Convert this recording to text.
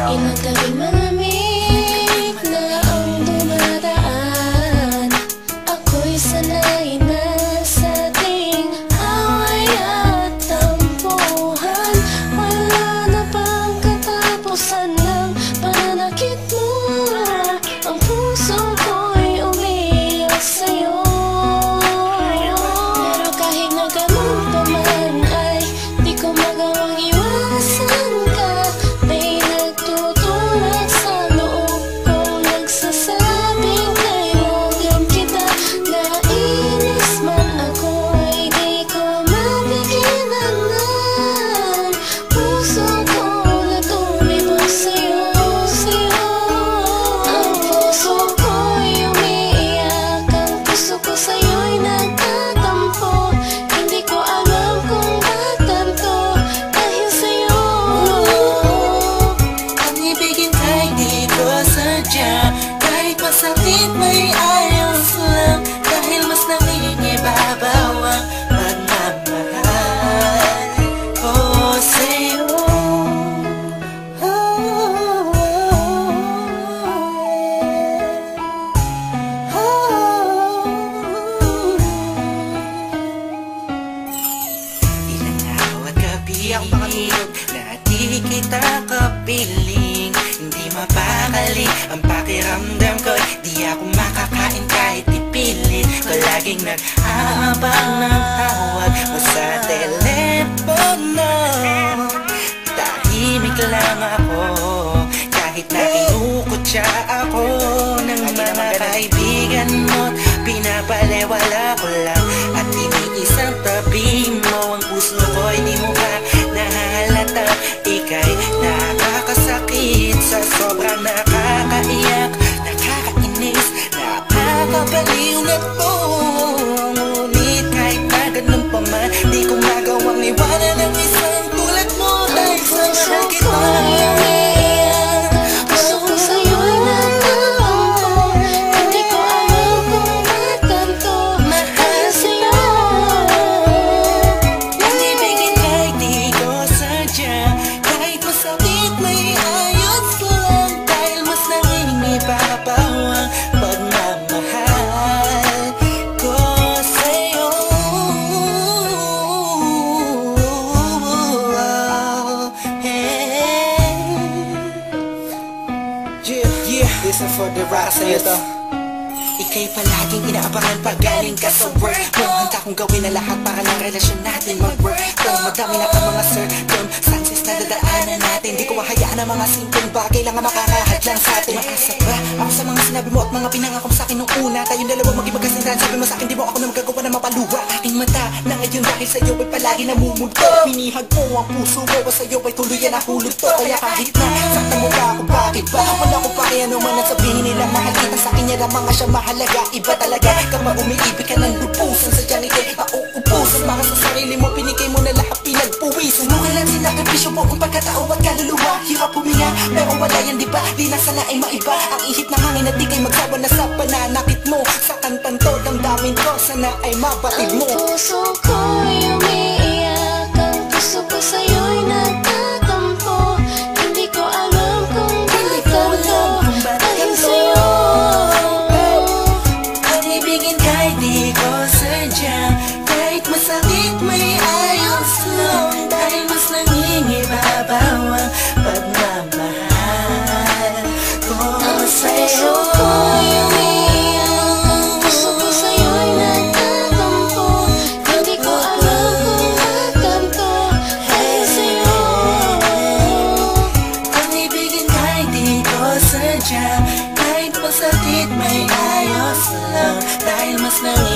Ilang gabing malamig na ang dumadaan. Ako'y sanay na sa ating away at tampuhan. Wala na bang katapusan ng pananakit mo? Ang puso ko'y umiiyak sa'yo. Pero kahit na ganun pa man ay di ko magawang iwasan ka. May nagtutulak sa loob kong nagsasabing kailangan kita. Nainis man ako ay di ko mapigilan. Puso ko na tumibok sa'yo, sa'yo. Ang puso ko'y umiiyak, ang puso ko sa'yo'y nagtatampo. Hindi ko alam kung ba't ganito dahil sa'yo. Ang ibigin ay di ko sadya, kahit masakit may ayos lang. Dahil mas nangingibabaw ang pagmamahal ko sa'yo. Ilang araw at gabi na di kita kapiling. Hindi mapakali ang pakiramdam ko. Di ako makakain kahit ipilit ko. Laging nag-aabang ng tawag mo sa telepono. Tahimik lang ako kahit na kinukutya ako ng mga kaibigan mo. Pinapalewala ko lang at iniisang tabi mo. Ang puso ko'y di mo ba nahalata? Ika'y nakakasakit sa sobrang nakakaiyak, nakakainis, nakakabaliw na to. Ngunit kahit na ganun pa man, di ko magawang iwanan ng isang tulad mo. Dahil sa mahal kita. Puso ko sa'yo'y nagtatampo. Hindi ko alam kung ba't ganito dahil sa'yo. Ang ibigin ay di ko sadya, kahit masakit may ayos lang. Dahil mas nangingibabaw ang pagmamahal ko sa'yo. Yeah, listen for the rock sa'yo to. Ika'y palaging inaabangan pag galing ka sa work mo. Handa kong gawin na lahat para lang relasyon natin mag-work. Pero madami na ang mga circumstances na dadaanan natin. Di ko mahayaan ang mga simpleng bagay lang ang makakahadlang sa atin. Maasa ba ako sa mga sinabi mo at mga pinangako mo sa'kin nung una? Tayong dalawa maging magkasintahan. Sabi mo sa'kin di mo ako na magagawa na mapaluha. Aking mata na ngayon dahil sa'yo ay palagi namumulto. Minihag mo ang puso ko at sa'yo ay tuluyan na hulog to. Kaya kahit na sakta mo ba ako, bakit ba? Wala ko pa kaya naman at sabihin nila mahal kita. Sa akin yan ang mga siya mahalaga. Iba talaga kapag umiibig ka ng lupusan. Sadyang ika'y mauupusan. Para sa sarili mo pinigay mo na lahat pinagpuwisan. Mo kailan sinakripisyo mo ang pagkatao at kaluluwa. Hirap huminga pero wala yan diba? Di na sana ay maiba ang ihip ng hangin at di kay magsawa na sa pananakit mo. Sa kantang to damdamin ko sana ay mabatid mo. Ang puso ko'y umiiyak, ang puso ko sa'yo'y nagtatampo. Hindi ko alam kung ba't ganito dahil sa'yo. Ang ibigin kahit di ko sadya, kahit masakit may ayos lang. Dahil mas nangingibabaw ang pagmamahal ko sa'yo. Puso ko'y umiiyak, ang puso ko sa'yo'y nagtatampo. Hindi ko alam kung ba't ganito dahil sa'yo. Ang ibigin kahit di ko sadya, kahit masakit may ayos lang. Dahil mas nangingibabaw